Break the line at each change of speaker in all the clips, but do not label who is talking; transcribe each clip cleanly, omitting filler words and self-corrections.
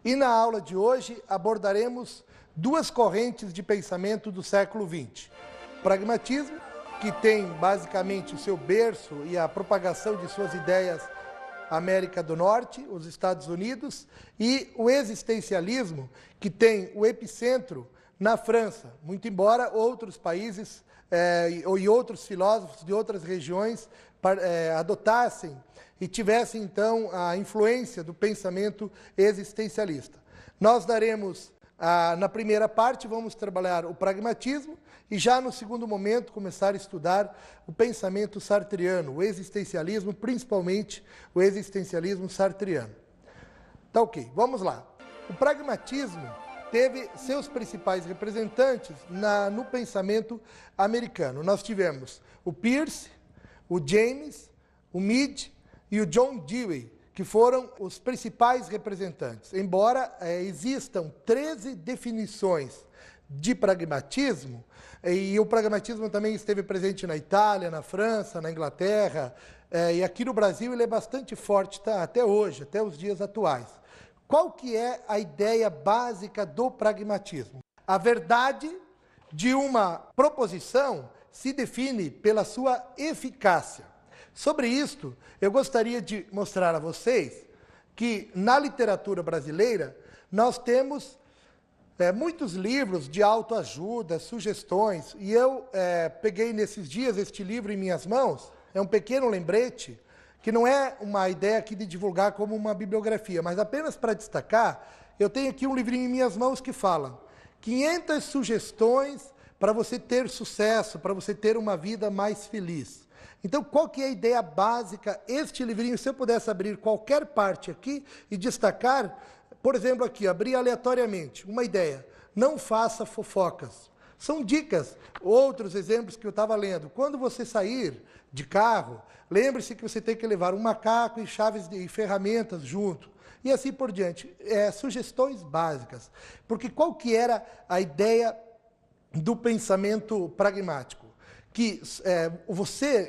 E na aula de hoje abordaremos duas correntes de pensamento do século XX. O pragmatismo, que tem basicamente o seu berço e a propagação de suas ideias na América do Norte, os Estados Unidos, e o existencialismo, que tem o epicentro na França, muito embora outros países e outros filósofos de outras regiões adotassem e tivessem, então, a influência do pensamento existencialista. Nós daremos, na primeira parte, vamos trabalhar o pragmatismo e já no segundo momento começar a estudar o pensamento sartreano, o existencialismo, principalmente o existencialismo sartreano. Tá ok, vamos lá. O pragmatismo teve seus principais representantes no pensamento americano. Nós tivemos o Peirce, o James, o Mead e o John Dewey, que foram os principais representantes. Embora existam 13 definições de pragmatismo, e o pragmatismo também esteve presente na Itália, na França, na Inglaterra, e aqui no Brasil ele é bastante forte, tá? Até hoje, até os dias atuais. Qual que é a ideia básica do pragmatismo? A verdade de uma proposição se define pela sua eficácia. Sobre isto, eu gostaria de mostrar a vocês que na literatura brasileira nós temos muitos livros de autoajuda, sugestões, e eu peguei nesses dias este livro em minhas mãos, é um pequeno lembrete, que não é uma ideia aqui de divulgar como uma bibliografia, mas apenas para destacar, eu tenho aqui um livrinho em minhas mãos que fala 500 sugestões para você ter sucesso, para você ter uma vida mais feliz. Então, qual que é a ideia básica? Este livrinho, se eu pudesse abrir qualquer parte aqui e destacar, por exemplo, aqui, abrir aleatoriamente, uma ideia, não faça fofocas. São dicas, outros exemplos que eu estava lendo. Quando você sair de carro, lembre-se que você tem que levar um macaco e chaves e ferramentas junto. E assim por diante. Sugestões básicas. Porque qual que era a ideia do pensamento pragmático? Que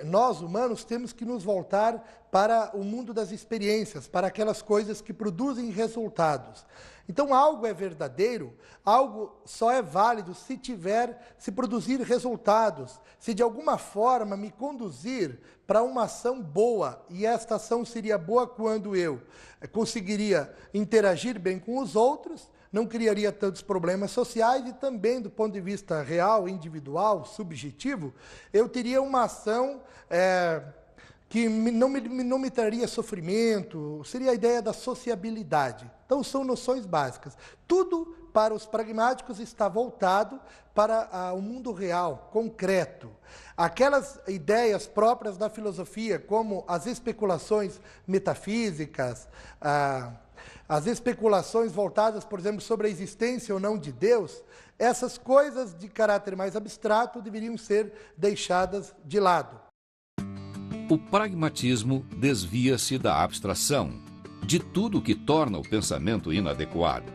nós humanos, temos que nos voltar para o mundo das experiências, para aquelas coisas que produzem resultados. Então, algo é verdadeiro, algo só é válido se produzir resultados, se de alguma forma me conduzir para uma ação boa, e esta ação seria boa quando eu conseguiria interagir bem com os outros, não criaria tantos problemas sociais e também, do ponto de vista real, individual, subjetivo, eu teria uma ação que não me traria sofrimento, seria a ideia da sociabilidade. Então, são noções básicas. Tudo para os pragmáticos está voltado para o mundo real, concreto. Aquelas ideias próprias da filosofia, como as especulações metafísicas, as especulações voltadas, por exemplo, sobre a existência ou não de Deus, essas coisas de caráter mais abstrato deveriam ser deixadas de lado.
O pragmatismo desvia-se da abstração, de tudo que torna o pensamento inadequado.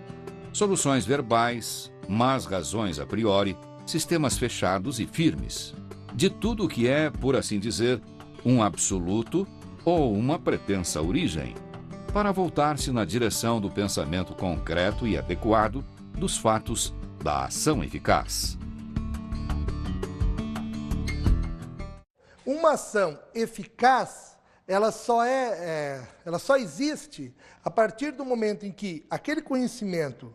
Soluções verbais, más razões a priori, sistemas fechados e firmes. De tudo que é, por assim dizer, um absoluto ou uma pretensa origem, para voltar-se na direção do pensamento concreto e adequado dos fatos da ação eficaz.
Uma ação eficaz, ela só existe a partir do momento em que aquele conhecimento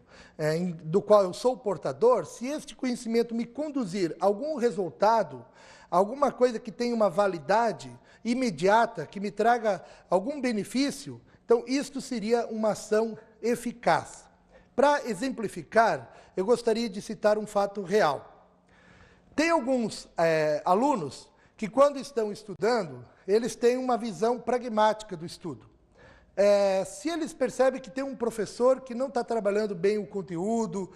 do qual eu sou portador, se este conhecimento me conduzir a algum resultado, alguma coisa que tenha uma validade imediata, que me traga algum benefício, então isto seria uma ação eficaz. Para exemplificar, eu gostaria de citar um fato real. Tem alguns alunos que, quando estão estudando, eles têm uma visão pragmática do estudo. Se eles percebem que tem um professor que não está trabalhando bem o conteúdo,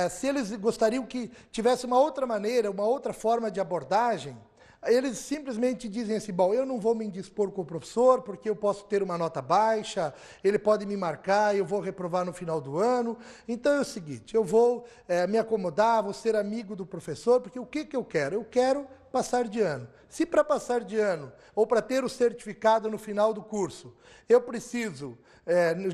se eles gostariam que tivesse uma outra maneira, uma outra forma de abordagem, eles simplesmente dizem assim, bom, eu não vou me indispor com o professor, porque eu posso ter uma nota baixa, ele pode me marcar, eu vou reprovar no final do ano. Então é o seguinte, eu vou me acomodar, vou ser amigo do professor, porque o que eu quero? Eu quero passar de ano. Se para passar de ano, ou para ter o certificado no final do curso, eu preciso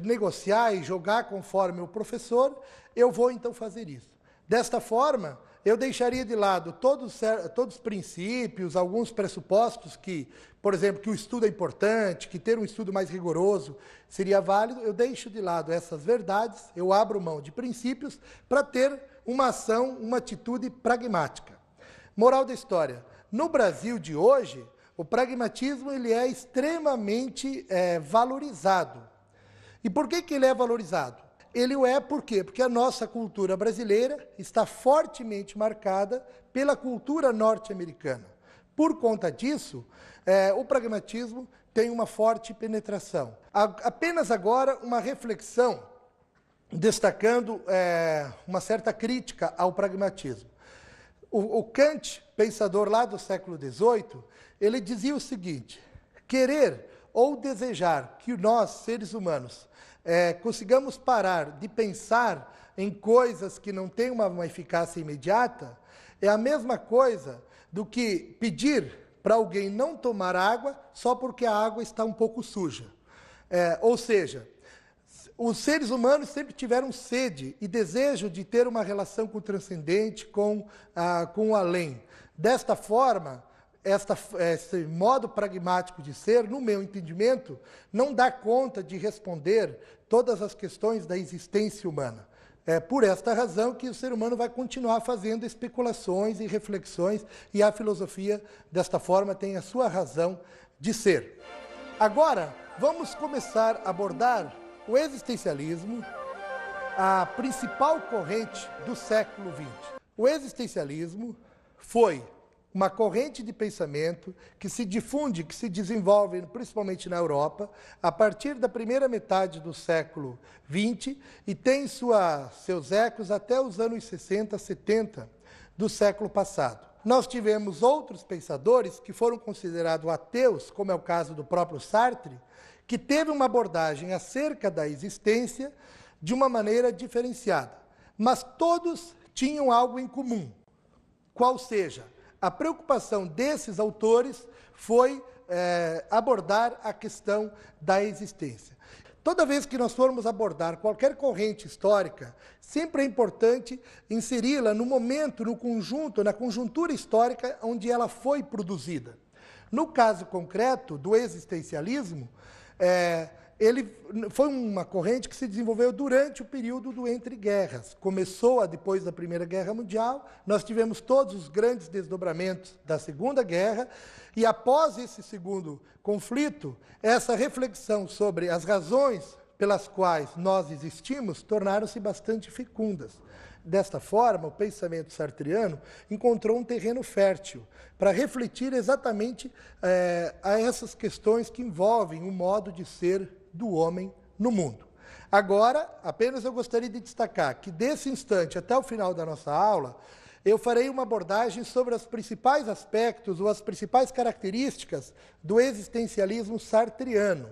negociar e jogar conforme o professor, eu vou então fazer isso. Desta forma, eu deixaria de lado todos os princípios, alguns pressupostos que, por exemplo, que o estudo é importante, que ter um estudo mais rigoroso seria válido. Eu deixo de lado essas verdades, eu abro mão de princípios para ter uma ação, uma atitude pragmática. Moral da história. No Brasil de hoje, o pragmatismo ele é extremamente valorizado. E por que ele é valorizado? Ele o é por quê? Porque a nossa cultura brasileira está fortemente marcada pela cultura norte-americana. Por conta disso, o pragmatismo tem uma forte penetração. Apenas agora uma reflexão destacando uma certa crítica ao pragmatismo. O Kant, pensador lá do século XVIII, ele dizia o seguinte: querer ou desejar que nós, seres humanos, consigamos parar de pensar em coisas que não têm uma eficácia imediata, é a mesma coisa do que pedir para alguém não tomar água só porque a água está um pouco suja. Ou seja, os seres humanos sempre tiveram sede e desejo de ter uma relação com o transcendente, com o além. Desta forma, esse modo pragmático de ser, no meu entendimento, não dá conta de responder todas as questões da existência humana. É por esta razão que o ser humano vai continuar fazendo especulações e reflexões, e a filosofia, desta forma, tem a sua razão de ser. Agora, vamos começar a abordar o existencialismo, a principal corrente do século XX. O existencialismo foi uma corrente de pensamento que se difunde, que se desenvolve principalmente na Europa, a partir da primeira metade do século XX e tem seus ecos até os anos 60, 70 do século passado. Nós tivemos outros pensadores que foram considerados ateus, como é o caso do próprio Sartre, que teve uma abordagem acerca da existência de uma maneira diferenciada. Mas todos tinham algo em comum, qual seja, a preocupação desses autores foi abordar a questão da existência. Toda vez que nós formos abordar qualquer corrente histórica, sempre é importante inseri-la no momento, no conjunto, na conjuntura histórica onde ela foi produzida. No caso concreto do existencialismo, ele foi uma corrente que se desenvolveu durante o período do entre-guerras. Começou depois da Primeira Guerra Mundial, nós tivemos todos os grandes desdobramentos da Segunda Guerra, e após esse segundo conflito, essa reflexão sobre as razões pelas quais nós existimos tornaram-se bastante fecundas. Desta forma, o pensamento sartriano encontrou um terreno fértil para refletir exatamente a essas questões que envolvem o modo de ser do homem no mundo. Agora, apenas eu gostaria de destacar que desse instante até o final da nossa aula, eu farei uma abordagem sobre os principais aspectos ou as principais características do existencialismo sartriano.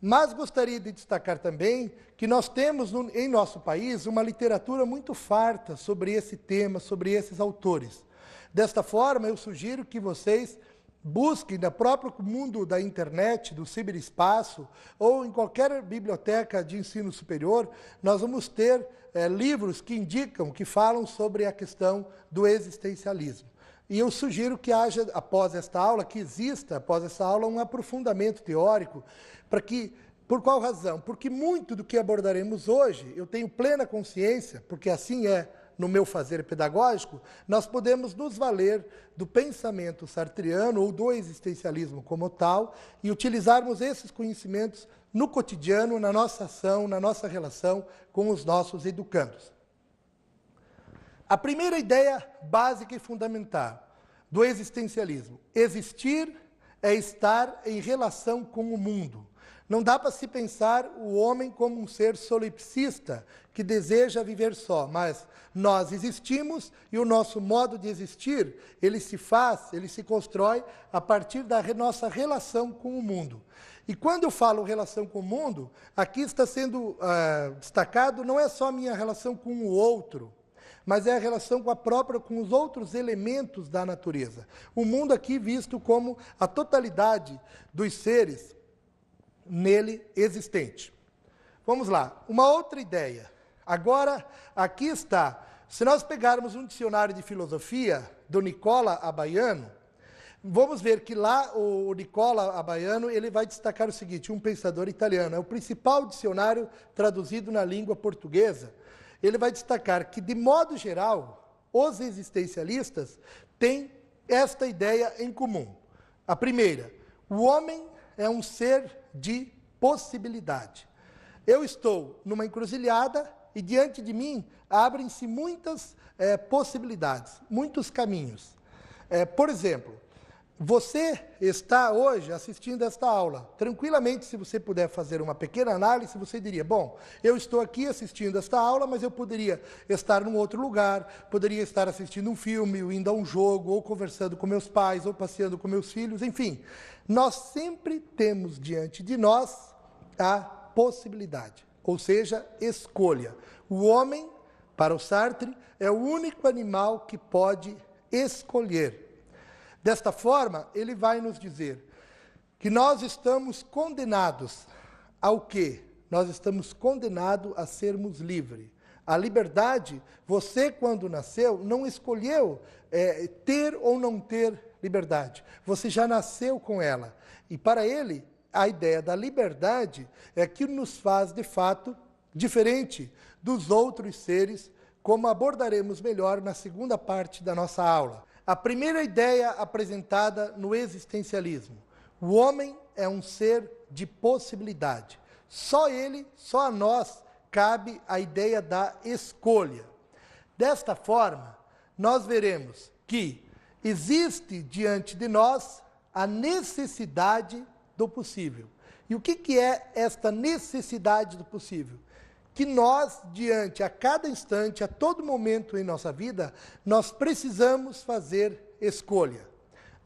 Mas gostaria de destacar também que nós temos em nosso país uma literatura muito farta sobre esse tema, sobre esses autores. Desta forma, eu sugiro que vocês busquem no próprio mundo da internet, do ciberespaço, ou em qualquer biblioteca de ensino superior, nós vamos ter livros que indicam, que falam sobre a questão do existencialismo. E eu sugiro que haja, após esta aula, que exista, após essa aula, um aprofundamento teórico, por qual razão? Porque muito do que abordaremos hoje, eu tenho plena consciência, porque assim é no meu fazer pedagógico, nós podemos nos valer do pensamento sartriano ou do existencialismo como tal e utilizarmos esses conhecimentos no cotidiano, na nossa ação, na nossa relação com os nossos educandos. A primeira ideia básica e fundamental do existencialismo: existir é estar em relação com o mundo. Não dá para se pensar o homem como um ser solipsista que deseja viver só, mas nós existimos e o nosso modo de existir, ele se constrói a partir da nossa relação com o mundo. E quando eu falo relação com o mundo, aqui está sendo destacado não é só a minha relação com o outro, mas é a relação com a própria, com os outros elementos da natureza. O mundo aqui visto como a totalidade dos seres nele existente. Vamos lá, uma outra ideia. Agora, aqui está. Se nós pegarmos um dicionário de filosofia do Nicola Abaiano, vamos ver que lá o Nicola Abaiano ele vai destacar o seguinte, um pensador italiano, é o principal dicionário traduzido na língua portuguesa. Ele vai destacar que, de modo geral, os existencialistas têm esta ideia em comum. A primeira, o homem é um ser de possibilidade. Eu estou numa encruzilhada e diante de mim abrem-se muitas possibilidades, muitos caminhos. Por exemplo, você está hoje assistindo esta aula. Tranquilamente, se você puder fazer uma pequena análise, você diria, bom, eu estou aqui assistindo esta aula, mas eu poderia estar num outro lugar, poderia estar assistindo um filme, ou indo a um jogo, ou conversando com meus pais, ou passeando com meus filhos, enfim. Nós sempre temos diante de nós a possibilidade, ou seja, escolha. O homem, para o Sartre, é o único animal que pode escolher. Desta forma, ele vai nos dizer que nós estamos condenados ao quê? Nós estamos condenados a sermos livres. A liberdade, você quando nasceu, não escolheu ter ou não ter liberdade. Você já nasceu com ela. E para ele, a ideia da liberdade é que nos faz, de fato, diferente dos outros seres, como abordaremos melhor na segunda parte da nossa aula. A primeira ideia apresentada no existencialismo. O homem é um ser de possibilidade. Só ele, só a nós, cabe a ideia da escolha. Desta forma, nós veremos que existe diante de nós a necessidade do possível. E o que é esta necessidade do possível? Que nós, diante, a cada instante, a todo momento em nossa vida, nós precisamos fazer escolha.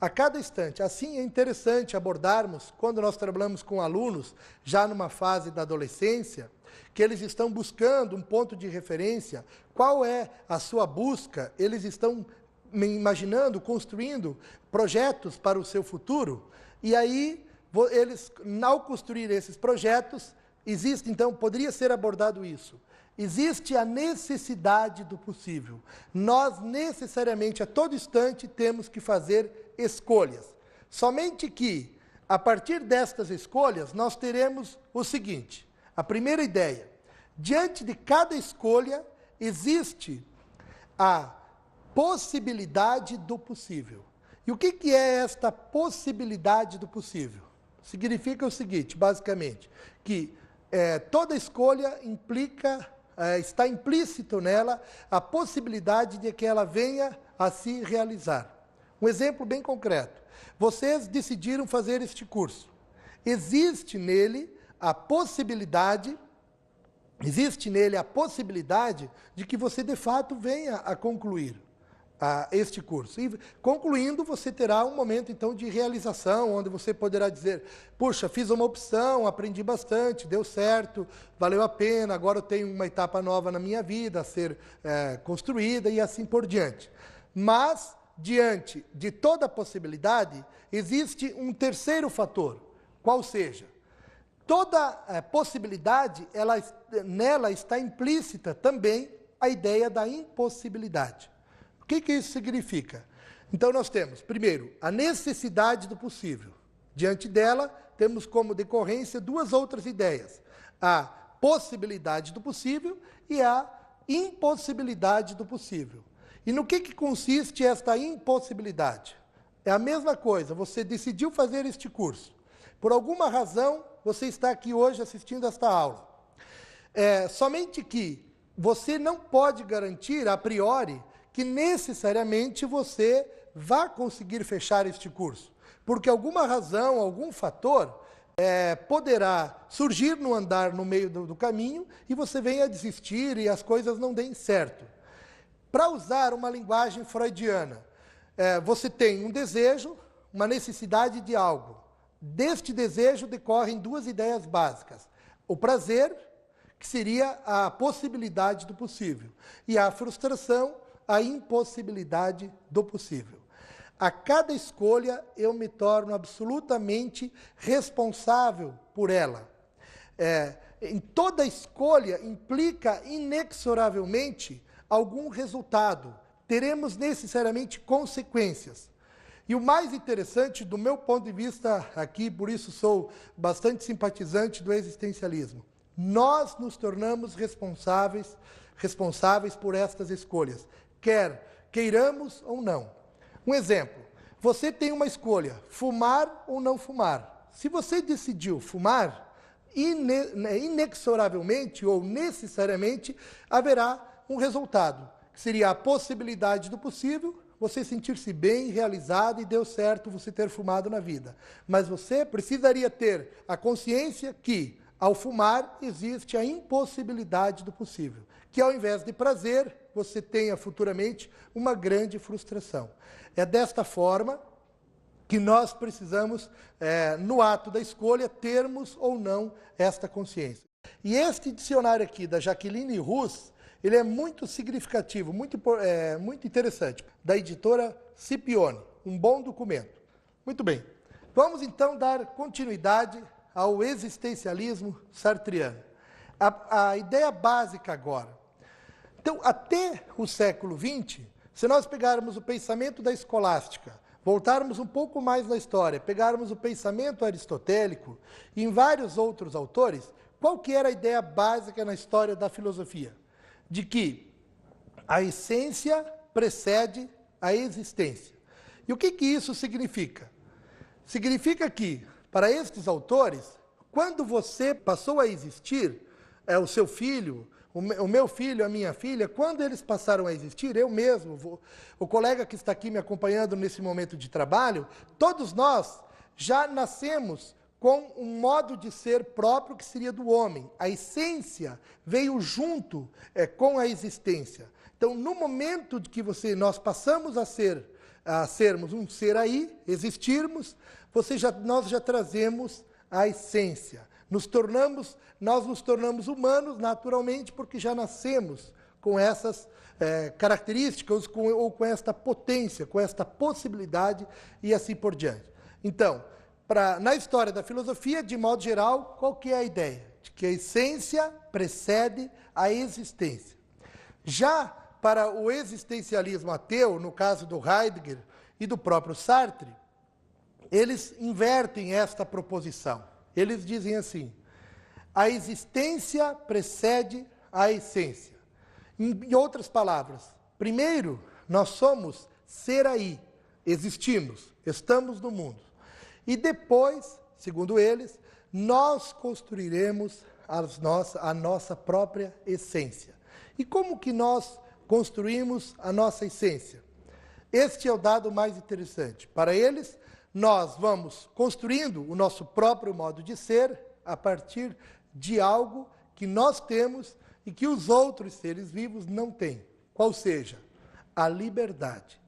A cada instante. Assim é interessante abordarmos, quando nós trabalhamos com alunos, já numa fase da adolescência, que eles estão buscando um ponto de referência, qual é a sua busca, eles estão imaginando, construindo projetos para o seu futuro, e aí, eles, ao construir esses projetos, existe, então, poderia ser abordado isso. Existe a necessidade do possível. Nós, necessariamente, a todo instante, temos que fazer escolhas. Somente que, a partir destas escolhas, nós teremos o seguinte. A primeira ideia. Diante de cada escolha, existe a possibilidade do possível. E o que é esta possibilidade do possível? Significa o seguinte, basicamente, que toda escolha implica, está implícito nela a possibilidade de que ela venha a se realizar. Um exemplo bem concreto. Vocês decidiram fazer este curso. Existe nele a possibilidade de que você, de fato, venha a concluir este curso. E, concluindo, você terá um momento, então, de realização, onde você poderá dizer, puxa, fiz uma opção, aprendi bastante, deu certo, valeu a pena, agora eu tenho uma etapa nova na minha vida a ser construída e assim por diante. Mas, diante de toda a possibilidade, existe um terceiro fator, qual seja, toda possibilidade, nela está implícita também a ideia da impossibilidade. O que isso significa? Então, nós temos, primeiro, a necessidade do possível. Diante dela, temos como decorrência duas outras ideias. A possibilidade do possível e a impossibilidade do possível. E no que consiste esta impossibilidade? É a mesma coisa, você decidiu fazer este curso. Por alguma razão, você está aqui hoje assistindo esta aula. Somente que você não pode garantir, a priori, que necessariamente você vá conseguir fechar este curso. Porque alguma razão, algum fator, poderá surgir no andar, no meio do caminho, e você venha a desistir e as coisas não deem certo. Para usar uma linguagem freudiana, você tem um desejo, uma necessidade de algo. Deste desejo decorrem duas ideias básicas. O prazer, que seria a possibilidade do possível, e a frustração, a impossibilidade do possível. A cada escolha eu me torno absolutamente responsável por ela. Em toda escolha implica inexoravelmente algum resultado. Teremos necessariamente consequências. E o mais interessante, do meu ponto de vista aqui, por isso sou bastante simpatizante do existencialismo, nós nos tornamos responsáveis por estas escolhas, quer queiramos ou não. Um exemplo, você tem uma escolha, fumar ou não fumar. Se você decidiu fumar, inexoravelmente ou necessariamente haverá um resultado, que seria a possibilidade do possível, você sentir-se bem, realizado e deu certo você ter fumado na vida. Mas você precisaria ter a consciência que, ao fumar, existe a impossibilidade do possível, que ao invés de prazer, você tenha futuramente uma grande frustração. É desta forma que nós precisamos, no ato da escolha, termos ou não esta consciência. E este dicionário aqui, da Jacqueline Rus, ele é muito significativo, muito interessante, da editora Scipione, um bom documento. Muito bem, vamos então dar continuidade ao existencialismo sartriano. A ideia básica agora. Então, até o século XX, se nós pegarmos o pensamento da escolástica, voltarmos um pouco mais na história, pegarmos o pensamento aristotélico e em vários outros autores, qual que era a ideia básica na história da filosofia? De que a essência precede a existência. E o que isso significa? Significa que, para estes autores, quando você passou a existir, o seu filho, o meu filho, a minha filha, quando eles passaram a existir, eu mesmo, o colega que está aqui me acompanhando nesse momento de trabalho, todos nós já nascemos com um modo de ser próprio que seria do homem. A essência veio junto com a existência. Então, no momento de que nós passamos a sermos um ser aí, existirmos, nós já trazemos a essência. Nós nos tornamos humanos naturalmente porque já nascemos com essas características ou com esta potência, com esta possibilidade e assim por diante. Então, na história da filosofia, de modo geral, qual que é a ideia? De que a essência precede a existência. Já para o existencialismo ateu, no caso do Heidegger e do próprio Sartre, eles invertem esta proposição. Eles dizem assim, a existência precede a essência. Em outras palavras, primeiro, nós somos ser aí, existimos, estamos no mundo. E depois, segundo eles, nós construiremos a nossa própria essência. E como que nós construímos a nossa essência? Este é o dado mais interessante. Para eles, nós vamos construindo o nosso próprio modo de ser a partir de algo que nós temos e que os outros seres vivos não têm. Qual seja? A liberdade.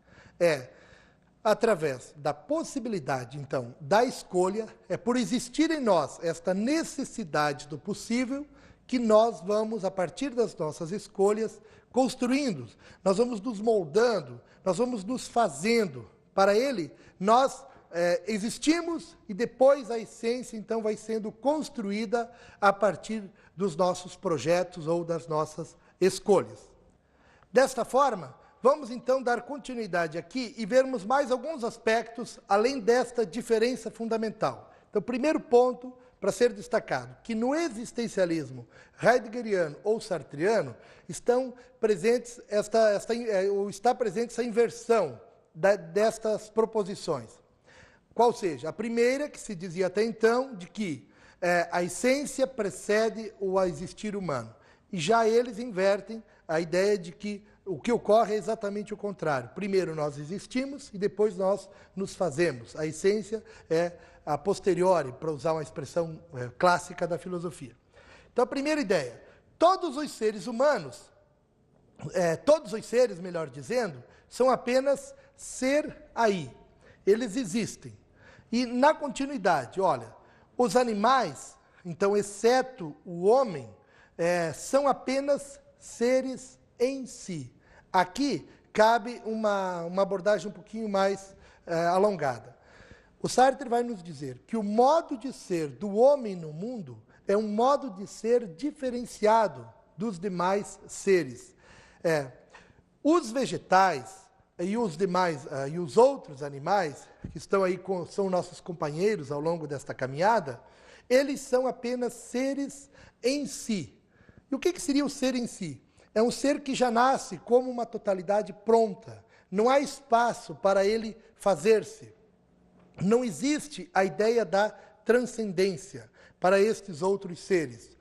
Através da possibilidade, então, da escolha, por existir em nós esta necessidade do possível, que nós vamos, a partir das nossas escolhas, construindo, nós vamos nos moldando, nós vamos nos fazendo. Para ele, nós existimos e depois a essência, então, vai sendo construída a partir dos nossos projetos ou das nossas escolhas. Desta forma, vamos então dar continuidade aqui e vermos mais alguns aspectos além desta diferença fundamental. Então, primeiro ponto para ser destacado, que no existencialismo heideggeriano ou sartriano está presente essa inversão destas proposições. Qual seja? A primeira, que se dizia até então, de que a essência precede o existir humano. E já eles invertem a ideia de que o que ocorre é exatamente o contrário. Primeiro nós existimos e depois nós nos fazemos. A essência é a posteriori, para usar uma expressão clássica da filosofia. Então, a primeira ideia, todos os seres humanos, melhor dizendo, são apenas ser aí. Eles existem. E na continuidade, olha, os animais, então, exceto o homem, são apenas seres em si. Aqui cabe uma abordagem um pouquinho mais alongada. O Sartre vai nos dizer que o modo de ser do homem no mundo é um modo de ser diferenciado dos demais seres. Os vegetais e os demais e os outros animais que estão aí são nossos companheiros ao longo desta caminhada, eles são apenas seres em si. E o que seria o ser em si? É um ser que já nasce como uma totalidade pronta. Não há espaço para ele fazer-se. Não existe a ideia da transcendência para estes outros seres.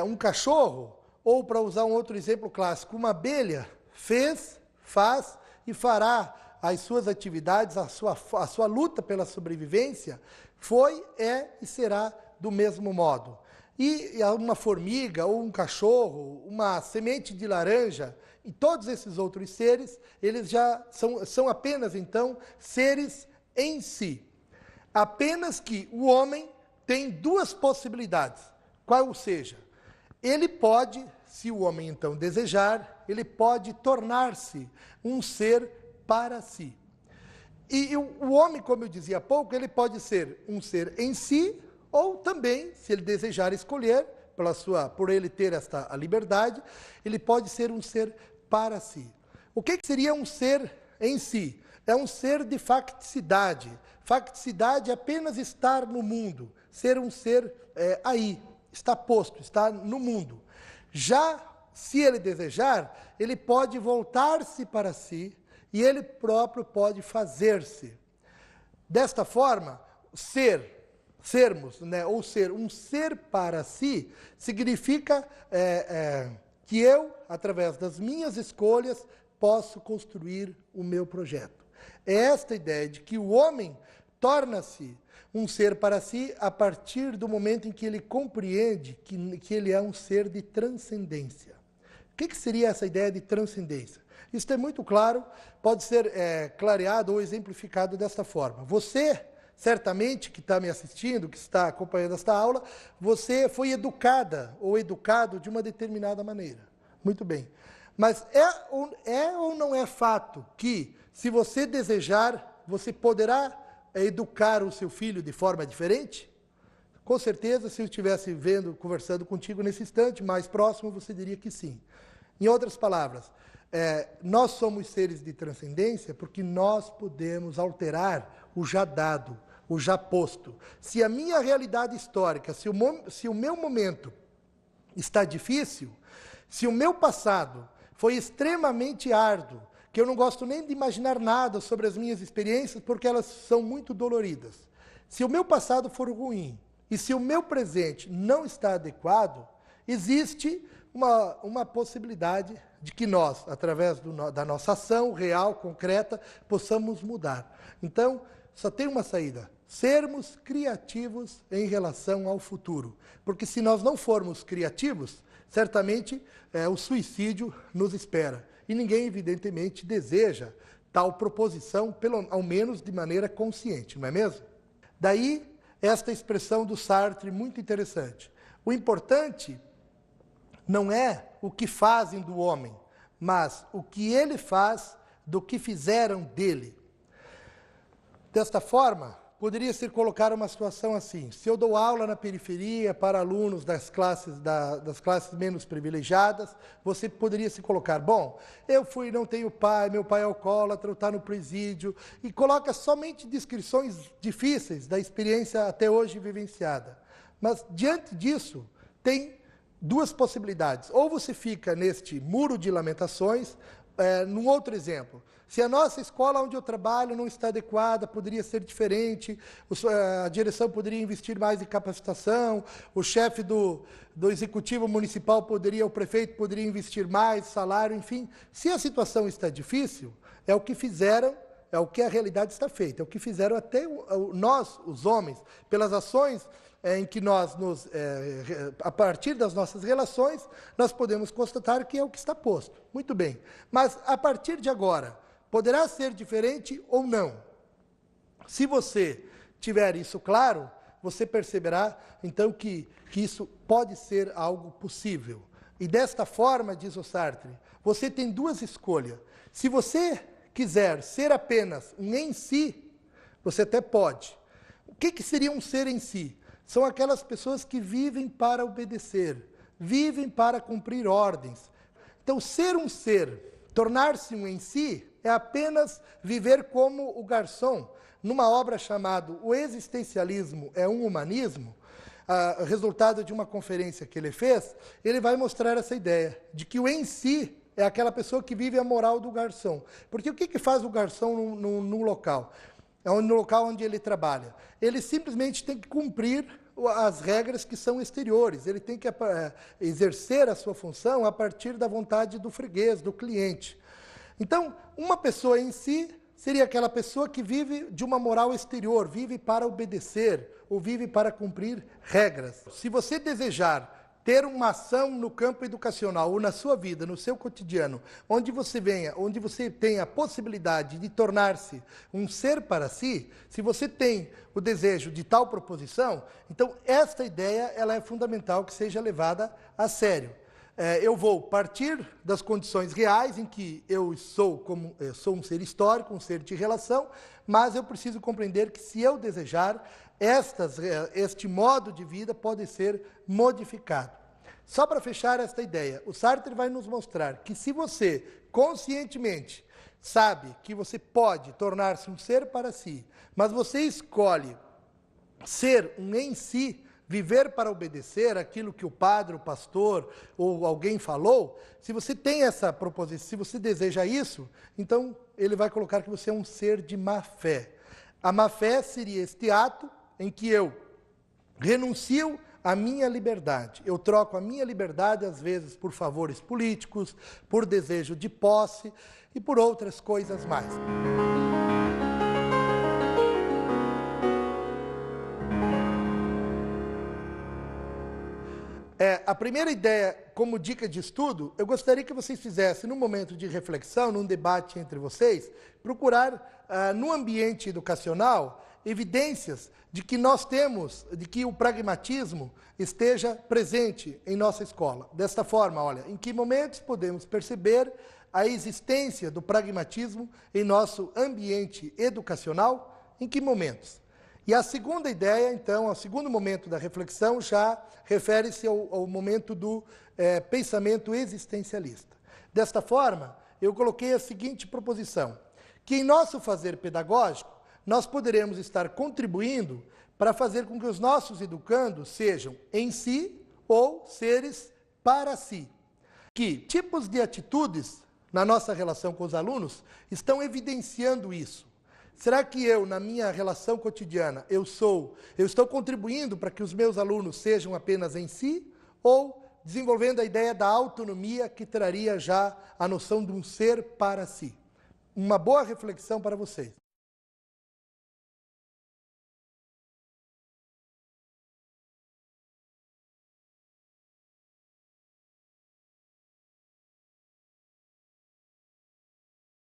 Um cachorro, ou para usar um outro exemplo clássico, uma abelha fez, faz e fará as suas atividades, a sua luta pela sobrevivência, foi, é e será do mesmo modo. E uma formiga, ou um cachorro, uma semente de laranja, e todos esses outros seres, eles já são apenas, então, seres em si. Apenas que o homem tem duas possibilidades. Qual seja, ele pode, se o homem então desejar, ele pode tornar-se um ser para si. E o homem, como eu dizia há pouco, ele pode ser um ser em si, ou também, se ele desejar escolher, por ele ter esta liberdade, ele pode ser um ser para si. O que seria um ser em si? É um ser de facticidade. Facticidade é apenas estar no mundo, ser um ser aí, está posto, está no mundo. Já, se ele desejar, ele pode voltar-se para si e ele próprio pode fazer-se. Desta forma, sermos, né, ou ser um ser para si, significa que eu, através das minhas escolhas, posso construir o meu projeto. É esta ideia de que o homem torna-se um ser para si a partir do momento em que ele compreende que ele é um ser de transcendência. O que seria essa ideia de transcendência? Isso é muito claro, pode ser clareado ou exemplificado desta forma. Você, certamente, que está me assistindo, que está acompanhando esta aula, você foi educada ou educado de uma determinada maneira. Muito bem. Mas é ou não é fato que, se você desejar, você poderá educar o seu filho de forma diferente? Com certeza, se eu estivesse conversando contigo nesse instante, mais próximo, você diria que sim. Em outras palavras, nós somos seres de transcendência porque nós podemos alterar o já dado, o já posto. Se a minha realidade histórica, se o meu momento está difícil, se o meu passado foi extremamente árduo, que eu não gosto nem de imaginar nada sobre as minhas experiências, porque elas são muito doloridas. Se o meu passado for ruim, e se o meu presente não está adequado, existe uma possibilidade de que nós, através da nossa ação real, concreta, possamos mudar. Então, só tem uma saída: sermos criativos em relação ao futuro. Porque se nós não formos criativos, certamente o suicídio nos espera. E ninguém, evidentemente, deseja tal proposição, ao menos de maneira consciente, não é mesmo? Daí, esta expressão do Sartre, muito interessante. O importante não é o que fazem do homem, mas o que ele faz do que fizeram dele. Desta forma, poderia se colocar uma situação assim: se eu dou aula na periferia para alunos das classes menos privilegiadas, você poderia se colocar: bom, não tenho pai, meu pai é alcoólatra, está no presídio, e coloca somente descrições difíceis da experiência até hoje vivenciada. Mas, diante disso, tem duas possibilidades: ou você fica neste muro de lamentações. Num outro exemplo, se a nossa escola onde eu trabalho não está adequada, poderia ser diferente, a direção poderia investir mais em capacitação, o chefe do executivo municipal o prefeito poderia investir mais, salário, enfim. Se a situação está difícil, é o que fizeram, é o que a realidade está feita, é o que fizeram até nós, os homens, pelas ações em que nós, a partir das nossas relações, nós podemos constatar que é o que está posto. Muito bem. Mas, a partir de agora, poderá ser diferente ou não? Se você tiver isso claro, você perceberá, então, que isso pode ser algo possível. E desta forma, diz o Sartre, você tem duas escolhas. Se você quiser ser apenas um em si, você até pode. O que seria um ser em si? São aquelas pessoas que vivem para obedecer, vivem para cumprir ordens. Então, ser um ser, tornar-se um em si, é apenas viver como o garçom. Numa obra chamada O Existencialismo é um Humanismo, resultado de uma conferência que ele fez, ele vai mostrar essa ideia de que o em si é aquela pessoa que vive a moral do garçom. Porque o que faz o garçom num local? No local onde ele trabalha. Ele simplesmente tem que cumprir as regras que são exteriores. Ele tem que exercer a sua função a partir da vontade do freguês, do cliente. Então, uma pessoa em si seria aquela pessoa que vive de uma moral exterior, vive para obedecer, ou vive para cumprir regras. Se você desejar ter uma ação no campo educacional ou na sua vida, no seu cotidiano, onde você tenha a possibilidade de tornar-se um ser para si, se você tem o desejo de tal proposição, então esta ideia ela é fundamental que seja levada a sério. Eu vou partir das condições reais em que eu sou um ser histórico, um ser de relação, mas eu preciso compreender que se eu desejar, este modo de vida pode ser modificado. Só para fechar esta ideia, o Sartre vai nos mostrar que se você conscientemente sabe que você pode tornar-se um ser para si, mas você escolhe ser um em si, viver para obedecer aquilo que o padre, o pastor ou alguém falou, se você tem essa proposição, se você deseja isso, então ele vai colocar que você é um ser de má fé. A má fé seria este ato em que eu renuncio à minha liberdade. Eu troco a minha liberdade, às vezes, por favores políticos, por desejo de posse e por outras coisas mais. A primeira ideia, como dica de estudo, eu gostaria que vocês fizessem, num momento de reflexão, num debate entre vocês, procurar, no ambiente educacional, evidências de que de que o pragmatismo esteja presente em nossa escola. Desta forma, olha, em que momentos podemos perceber a existência do pragmatismo em nosso ambiente educacional? Em que momentos? E a segunda ideia, então, o segundo momento da reflexão já refere-se ao momento do pensamento existencialista. Desta forma, eu coloquei a seguinte proposição, que em nosso fazer pedagógico, nós poderemos estar contribuindo para fazer com que os nossos educandos sejam em si ou seres para si. Que tipos de atitudes na nossa relação com os alunos estão evidenciando isso? Será que eu, na minha relação cotidiana, eu estou contribuindo para que os meus alunos sejam apenas em si, ou desenvolvendo a ideia da autonomia que traria já a noção de um ser para si? Uma boa reflexão para vocês.